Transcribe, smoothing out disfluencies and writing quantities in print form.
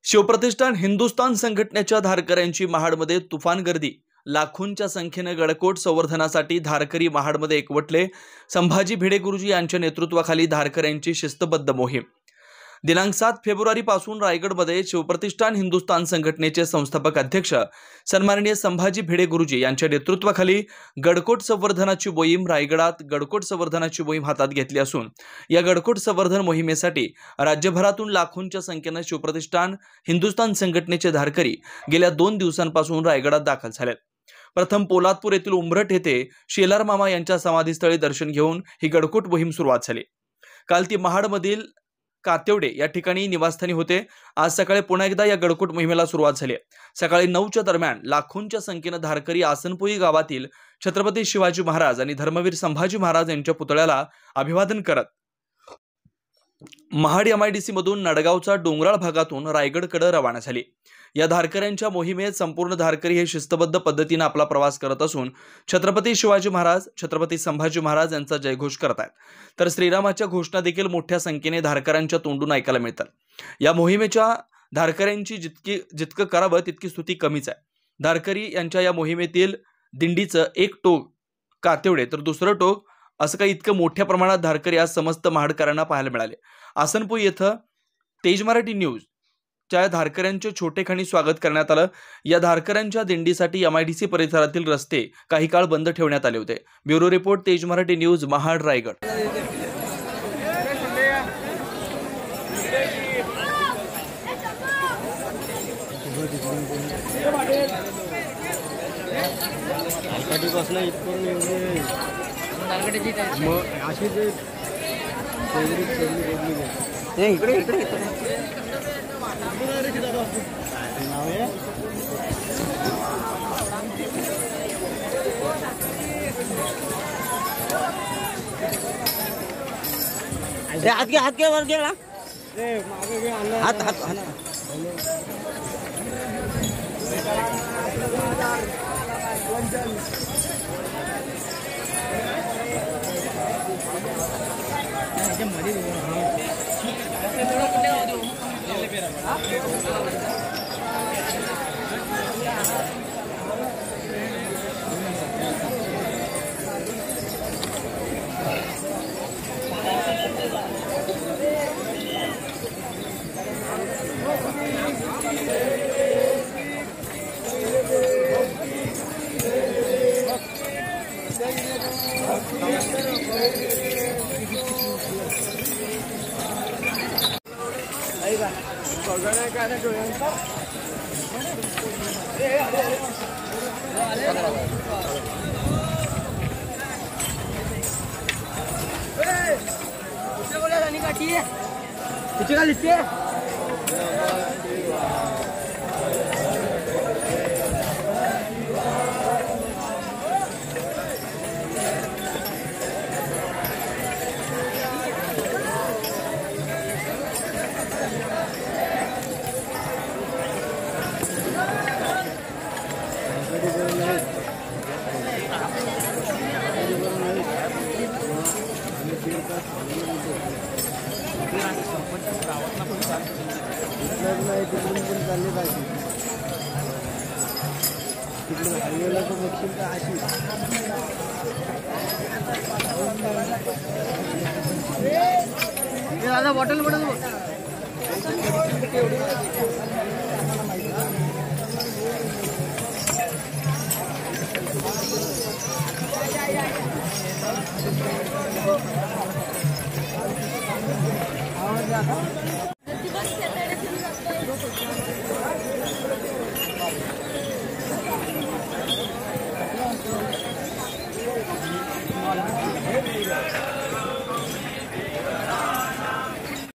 शिवप्रतिष्ठान हिंदुस्थान संघटनेच्या धारकऱ्यांची महाडमध्ये तुफान गर्दी। लाखोंच्या संख्येने गडकोट संवर्धनासाठी धारकरी महाडमध्ये एकवटले। संभाजी भिडे गुरुजी यांच्या नेतृत्वाखाली धारकऱ्यांची शिस्तबद्ध मोहीम। दिनांक 7 फेब्रुवारी पासून रायगडमध्ये शिवप्रतिष्ठान हिंदुस्थान संघटनेचे संस्थापक अध्यक्ष सन्माननीय संभाजी भिडे गुरुजी यांच्या नेतृत्वाखाली गडकोट संवर्धनाची मोहीम रायगडात गडकोट संवर्धनाची मोहीम हातात घेतली असून या गडकोट संवर्धन मोहिमेसाठी राज्यभरातून लाखोंच्या संख्येने शिवप्रतिष्ठान हिंदुस्थान संघटनेचे धारकरी गेल्या 2 दिवसांपासून रायगडात दाखल झालेत। प्रथम पोलादपूर येथील उंबरठ येथे शेलार मामा यांच्या समाधीस्थळी दर्शन घेऊन ही गडकोट मोहीम सुरुवात झाली। काल ती महाडमधील कातेवडे या ठिकाणी निवासस्थानी होते। आज सकाळी पुन्हा एकदा या गडकोट मोहिमेला सुरुवात झाली। सकाळी 9च्या दरम्यान लाखोंच्या संख्येने धारकरी आसनपोई गावातील छत्रपती शिवाजी महाराज आणि धर्मवीर संभाजी महाराज यांच्या पुतळ्याला अभिवादन करत महाड MIDC मधून नडगावच्या डोंगराळ भागातून रायगडकडे रवाना झाली। या धारकऱ्यांच्या मोहिमेत संपूर्ण धारकरी हे शिस्तबद्ध पद्धतीने आपला प्रवास करत असून छत्रपती शिवाजी महाराज छत्रपती संभाजी महाराज यांचा जयघोष करत आहेत, तर श्रीरामाच्या घोषणा देखील मोठ्या संख्येने धारकऱ्यांच्या तोंडून ऐकायला मिळतात। या मोहिमेच्या धारकऱ्यांची जितकं करावं तितकी स्तुती कमीच आहे। धारकरी यांच्या या मोहिमेतील दिंडीचं एक टोक कातेवडे तर दुसरं टोक असं काही इतकं मोठ्या प्रमाणात धारकरी आज समस्त महाडकरांना पाहायला मिळाले। आसनपोई येथे तेज मराठी न्यूज च्या धारकऱ्यांचे छोटेखानी स्वागत करण्यात आलं। या धारकऱ्यांच्या दिंडीसाठी MIDC परिसरातील रस्ते काही काळ बंद ठेवण्यात आले होते। ब्युरो रिपोर्ट तेज मराठी न्यूज महाड रायगड। हात घे वर घे ना, हात हात बॉटल बॉटल